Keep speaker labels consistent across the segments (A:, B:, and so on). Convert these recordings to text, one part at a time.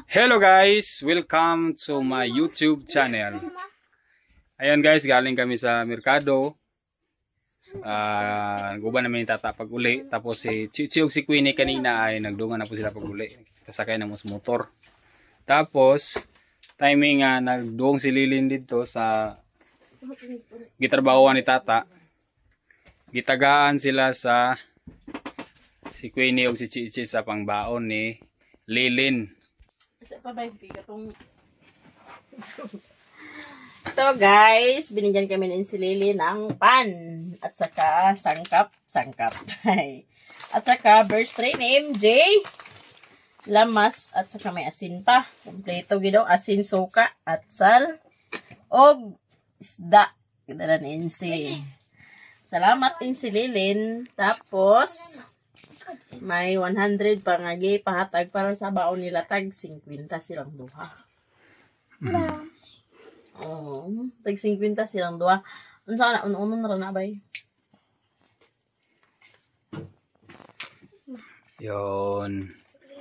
A: Hello guys! Welcome to my YouTube channel. Ayan guys, galing kami sa merkado. Guba namin yung tata pag uli. Tapos si Chichi si Queenie kanina ay nagdungan na po sila pag uli. Kasakay ng motor. Tapos, timing nagduong si Lilin dito sa gitrabahoan ni tata. Gitagaan sila sa si Queenie o si Chichi sa pangbaon ni Lilin.
B: So guys, binigyan kami ni si Lilin ng pan at saka sangkap. At saka birthday ni MJ, lamas at saka may asin pa. Kompleto gidaw, asin, suka at sal og isda. Gidala ni Insi. Salamat din si Lilin. Tapos may 100 pa nga pahatag para sa baon nila, tag 50 silang duha. Tag 50 silang duha. Unsa na uno na na bay?
A: Yon.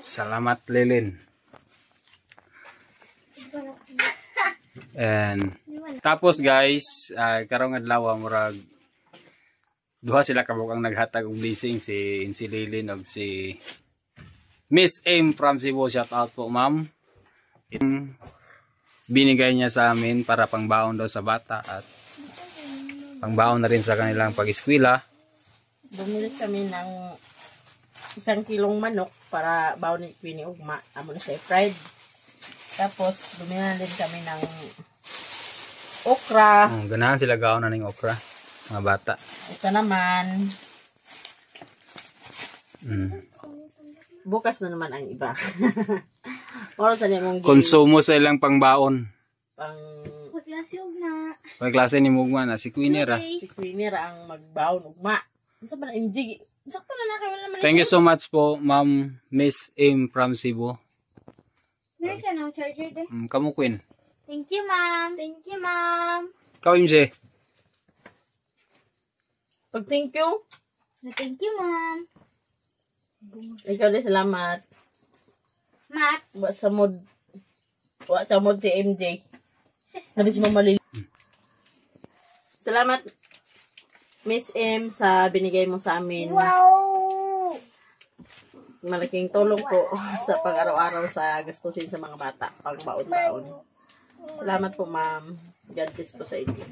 A: Salamat Lilin. And tapos guys, karong adlaw murag duha sila kabuk ang naghatag og blessing, si Lilin og si Miss M from Cebu. Shout out po ma'am. Binigay niya sa amin para pangbaon daw sa bata at pangbaon na rin sa kanilang pag-eskwela.
B: Bumili kami ng 1 kilong manok para baon ni Queenie ugma. Amo na siya fried. Tapos bumili na din kami ng okra.
A: Ganahan sila gaon na ng okra, mga bata.
B: Ito naman. Bukas na naman ang iba. Oras na mong
A: konsumo sa ilang pangbaon.
B: Pagklase ugma.
A: Pagklase ni Mugma na si Queenie ra.
B: Si Queenie ra ang magbaon ugma. Unsa ba na MJ? Sakto na kayo naman.
A: Thank you so much po Ma'am Miss M from Cebu.
C: Meron siya ng charger din.
A: Kamu Queen.
C: Thank you, ma'am. Thank you, ma'am.
A: Ikaw MJ.
B: Pag thank you.
C: Thank you, ma'am.
B: Ikaw din salamat.
C: Mat.
B: Wa sa mod si MJ. Sabi si Mama Lili. Salamat Miss M sa binigay mo sa amin.
C: Wow!
B: Malaking tulong po sa pang-araw-araw sa gastusin sa mga bata. Pang-baon-baon. Salamat po ma'am. God bless po sa inyo.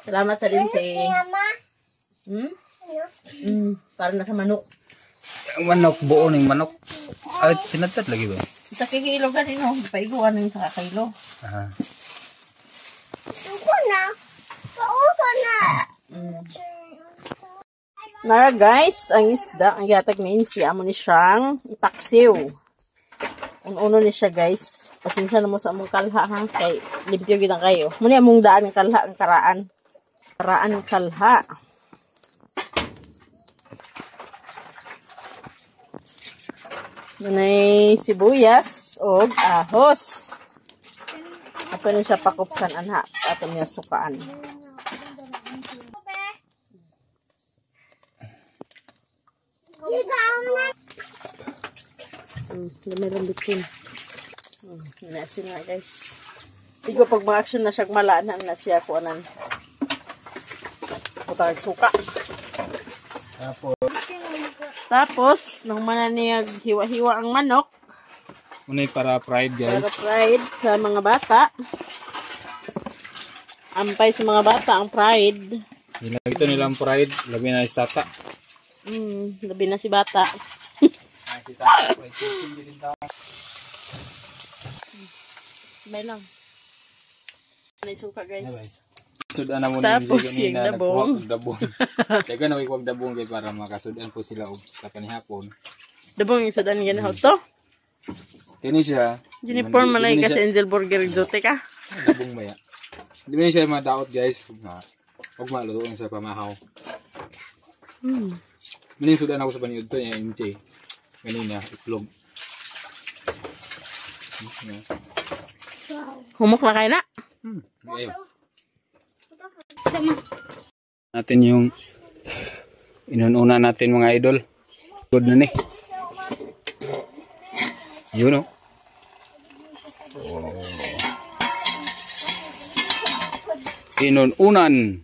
B: Salamat sa din si... para na sa manok.
A: Manok, buo ng manok. Ay, tinatad lagi ba?
B: Sa kikilo ganin ho. Paiguan ng sa kakilo.
C: Ako na. Pauto na.
B: Nara guys, ang isda, ang gatag ni Insi, amo ni siyang ipaksiw. Uno ni siya guys. Pasensya na mo sa among kalha ha. Kay limpyo ginang kayo. Muna among daan ng kalha, ang karaan. Karaan ng kalha. Nanay sibuyas o ahos. Ato na siya pakupsan anha. Ato niya sukaan. Lumirang bitsin. Nasin nga guys. Sigo pag ma-action na siya malaan na siya kuanan. Putang suka. Tapos, nung mananiyag hiwa-hiwa ang manok.
A: Unay para fried guys.
B: Para fried sa mga bata. Ampay sa mga bata ang fried.
A: Ito nilang fried. Labi na is tata.
B: Labi na si bata. Sabay lang. May suka guys.
A: Sudan na mo
B: tapos
A: yung
B: dabong.
A: Teka na wag dabong kay para makasudan po sila og sa kanihapon.
B: Dabong yung sudan ganaw to.
A: Kini siya.
B: Uniform man ay kasi Angel Burger Exotic ka.
A: Dabong maya. Di ba siya madaot guys? Huwag maluto sa pamahaw. Maling sudan ako sa paniud to yung MJ. Ganina, itlog.
B: Humok na kayo na.
A: Natin yung inununa natin mga idol. Good na ni. Yun o. Inununan.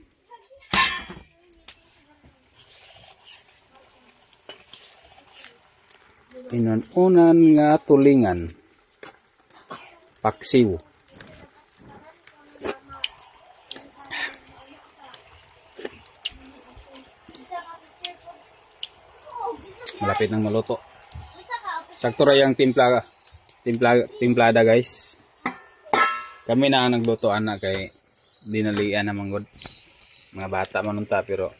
A: Inununan nga tulingan. Paksiw. Malapit ng maluto. Sakto ra yung timplada guys. Kami na ang nagluto anak kay dinalian na manggod. Mga bata manunta pero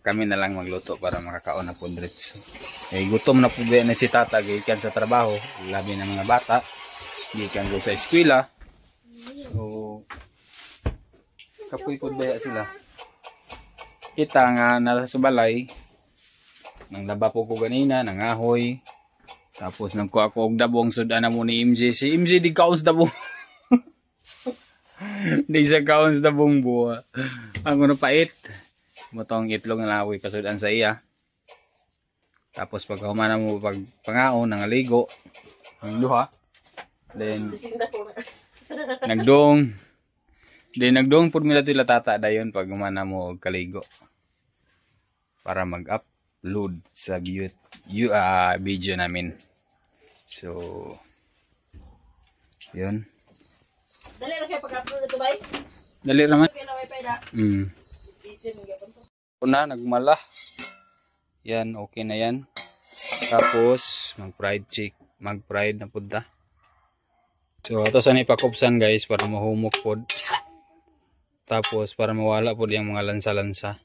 A: kami na lang magluto para makakaon na po diretso. Eh gutom na po na si tata gikan sa trabaho, labi ng mga bata gikan go sa eskwela. So kapoy pod baya sila. Kita nga nasa sa balay nang laba po ko ganina, nangahoy. Tapos nagkuha ko og dabong sudan na mo ni MJ. Si MJ di kaos dabong. Di sa kaos dabong buwa. Ang ano pait. Motong itlog na lawi kasudan sa iya. Tapos pag humana mo pag pangaon nangaligo. Ang duha. Then nagdong. Then nagdong pud mila tila tata dayon pag humana mo og kaligo. Para mag-upload sa video namin. So, yun.
B: Dali na kayo pag-upload ito, bay?
A: Dali naman.
B: Okay na, wifi na.
A: Una, nagmala. Yan, okay na yan. Tapos, mag-fried na punta. So, ito sana ipakupsan guys para mahumok pod. Tapos, para mawala pod yung mga lansa-lansa.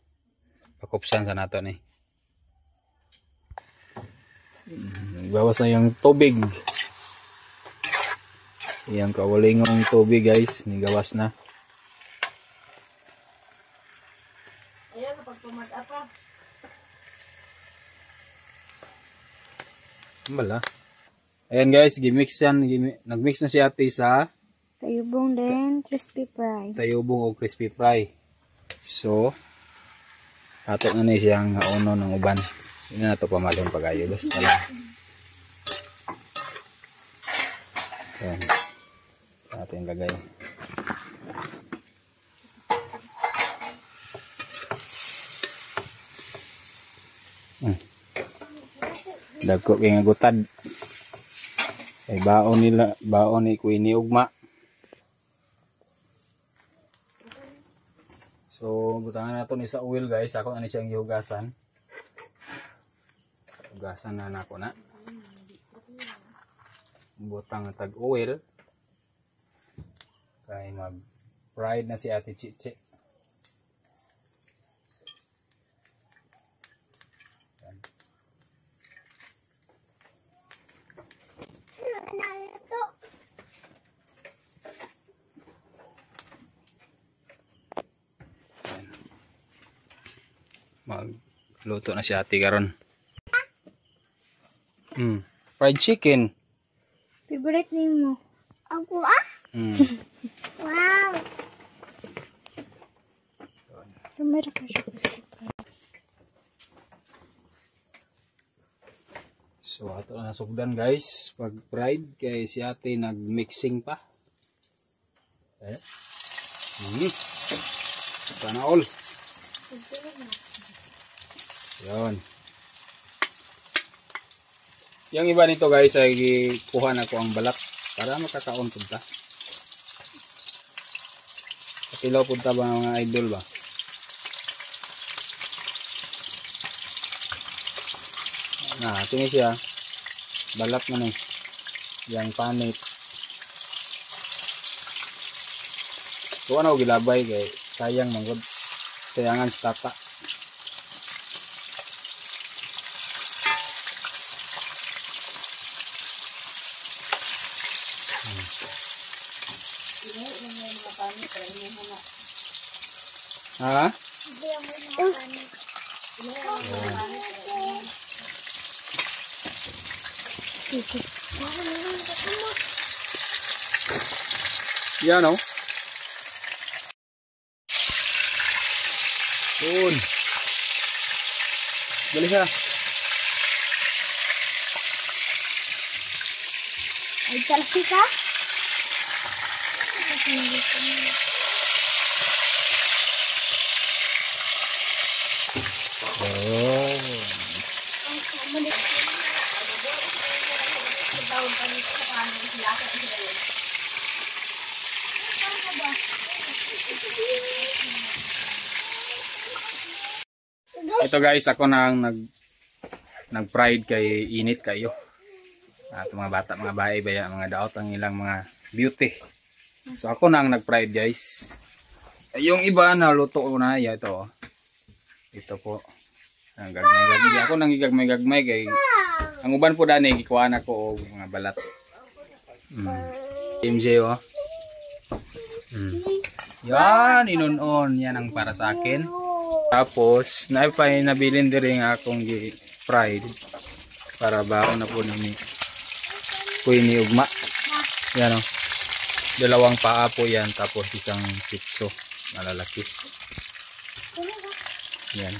A: Pakupsan sa nato ni. Bawas na yung tubig. Yung kawalingong tubig guys, nigawas na.
B: Ayan, kapag pumad-up pa.
A: Wala. Ayan guys, gimix yan. Nagmix na si ate sa
C: Tayubong din, crispy fry.
A: tayubong o crispy fry. So, ato na ni siyang hauno ng uban. Hindi na ito pamalong pagayo. Basta lang. Ayan. Ating lagay. Dagko kay nga gutad. Ay baon ni Queenie ugma. So, butangan nato ni sa oil guys. Ako na ni siyang gihugasan. Hugasan na nako na. Butang tag oil. Kay mag-fried na si Ate Chiche. Magluto na si Ate karon. Fried chicken.
C: Favorite name mo? Ako Wow. Tumira ka siya.
A: So ato na sugdan guys, pag fried kay si Ate nag-mixing pa. Sana all. Yon. Yung iba nito guys ay kuha na ko ang balat para makakaon punta. Katilaw punta ba mga idol ba? Nah, tingin siya. Balat na ni. Yang panit. So ano gilabay kay sayang manggod. Sayangan sa tata. Ha? Yan o. Yun. Dali siya.
C: Ay, selfie ka?
A: Oh. Ito guys, ako nang nag-pride kay init kayo. At mga bata, mga bae, baya, mga daot ang ilang mga beauty. So ako nang nag-pride guys. Yung iba na luto ko na, ya ito. Ito po. Ang gagmay. Ako nang gagmay kay ang uban po dani gikuha na ko og mga balat. MJ oh. Yan, inunon. Yan ang para sa akin. Tapos, nabilin din nga akong fried para baon na po ni Queenie ugma. Yan o. Dalawang paa po yan. Tapos isang pitso. Malalaki. Yan.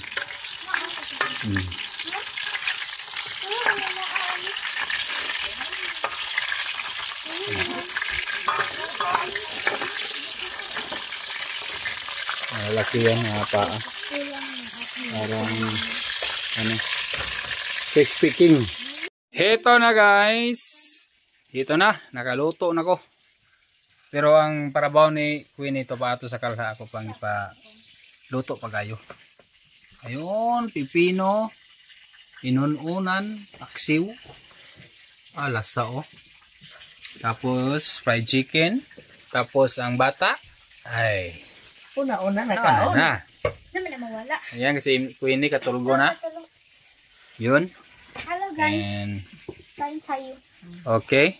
A: Malalaki yan mga paa. Parang ano, crispy king. Heto na guys. Heto na, nakaluto na ko. Pero ang parabaw ni Queenie ito pa ato sa kalha ako pang ipaluto pa kayo. Ayun, pipino, inununan, paksiw, lasa oh. Tapos fried chicken. Tapos ang bata ay
B: Una-una nakaon.
A: na.
C: Naman na mawala.
A: Ayan kasi Queenie katulgo na. Yun.
C: Hello guys.
A: And
C: Kain tayo.
A: okay.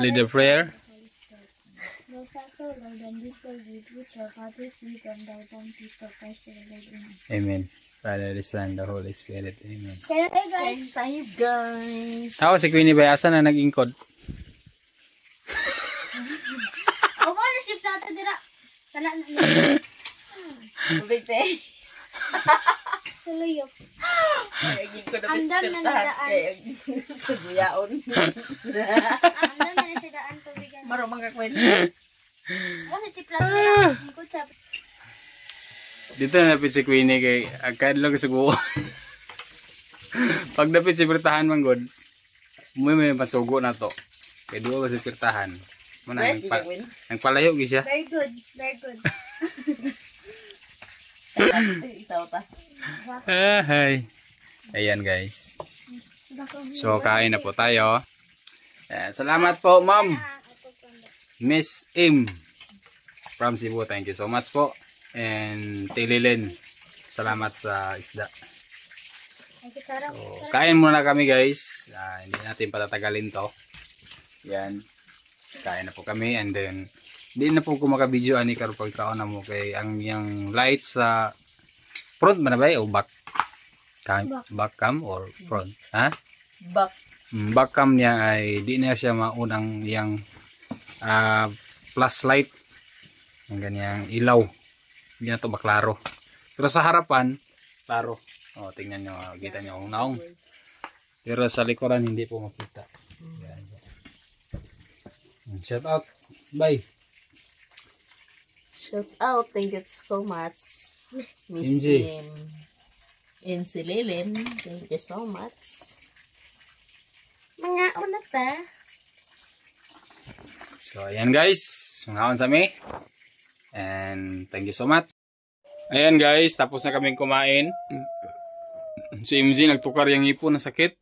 A: Lead the prayer.
C: Bless us, O Lord, and this day with which our fathers sleep and thy bounty for Christ the Lord. Amen.
A: Amen. Father, the Son, the Holy Spirit. Amen.
C: Kaya tayo
B: Kain
C: guys.
B: tayo guys.
A: Ako si Queenie ba? Asa na nag-ingkod?
C: Ako na si Plata dira. Sala na.
B: Tubig te.
C: Suluyo.
B: Kayagin ko na
C: Andam na
B: bitspirtahan.
C: nadaan.
B: Kayagin suguyaon.
C: Andam na siya daan tubigan.
B: Maro mga kwento.
C: Ako na si Plata dira. Ikot sa
A: Dito na napit si Queenie kay agad lang sugo. Pag napit si Bertahan man god, may masugo na to. Kay duwa ba si Bertahan? Muna ang palayo gi siya.
C: very good. Very good.
B: Isaw ta.
A: Hi. Ayan guys. So kain na po tayo. Salamat po ma'am. Miss M from Cebu. Thank you so much po. And Tililin. Salamat sa isda. So, kain muna kami guys. Hindi natin patatagalin to. Yan. Kain na po kami and then hindi na po ko makabidyo ani karon pagkaon na mo kay ang yung lights sa front man ba o back cam or front ha back cam niya ay di na siya maunang yang flashlight ang ganyang ilaw hindi na to maklaro pero sa harapan klaro tingnan nyo kita nyo ang naong pero sa likuran hindi po makita. Yan. Shout out bye.
B: Shout out. Thank you so much. Miss
A: MJ.
B: M. And si Lilin. Thank you so much. Mga unata.
A: So, ayan guys. Mga sa mi. And thank you so much. Ayan guys. Tapos na kaming kumain. Si MJ nagtukar yung ipon na sakit.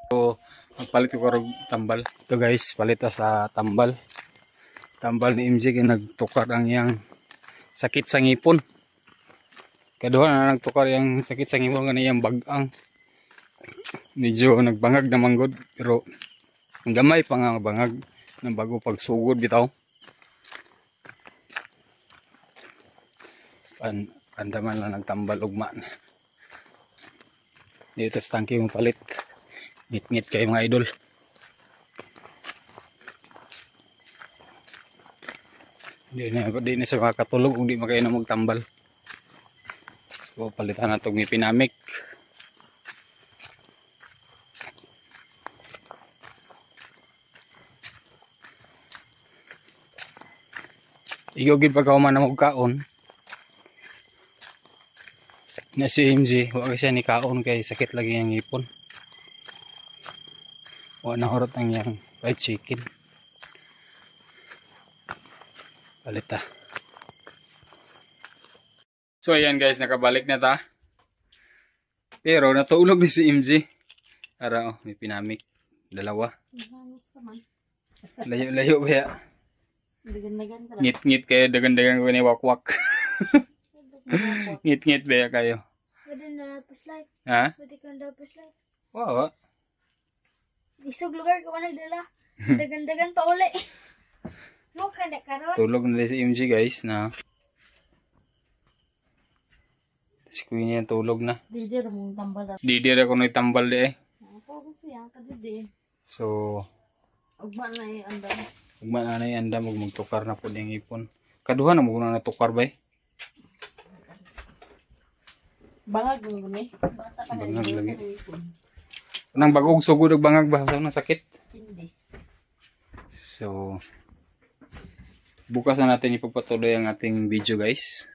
A: So, magpalit ko karong tambal. Ito guys. Palit sa tambal. Tambal ni MJ kaya nagtukar ang yang sakit sa ngipon. Kaduha na nagtukar yung sakit sa ngipon kaniyang bagang. Medyo nagbangag na manggod. Pero gamay pa nga bangag. Nang bago pagsugod bitaw. Andaman lang nagtambal ugma. Dito sa tangke yung palit. Ngit-ngit kayo mga idol. Di na sa makatulog kung di makayo na magtambal. So palitan na itong pinamik. Igogid pagka human na magkaon. Na si MJ, wala siya ni kaon kay sakit lagi ang ipon. Wala na orot ang yang fried chicken. Balita. So ayan guys, nakabalik na ta. Pero natulog ni si MJ. Ara, may pinamik. Dalawa. Layo-layo ba ya?
B: Dagan-dagan ka lang.
A: Ngit-ngit kayo, dagan-dagan ko ni wakwak. Ngit-ngit ba ya kayo?
C: Pwede na flashlight.
A: Ha?
C: Pwede ka na flashlight.
A: Oo.
C: Isog lugar ko nagdala. Dagan-dagan pa uli. Mo ka na karon.
A: Tulog na si MJ guys na. Si Queenie yan tulog na.
B: Didi ramong tambal.
A: Di ako nagtambal di eh.
B: Ako kasi ang kadidi.
A: So,
B: Ugma na yung andam.
A: ugma na yan andam, magtukar na po yung ipon. Kaduha na mo na natukar ba eh?
B: Bangag mo ni. Bata ka na.
A: Bangag lagi. Nang bagog sugod og bangag ba? Sa sakit.
B: Hindi.
A: So, bukas na natin ipapatuloy ang ating video guys.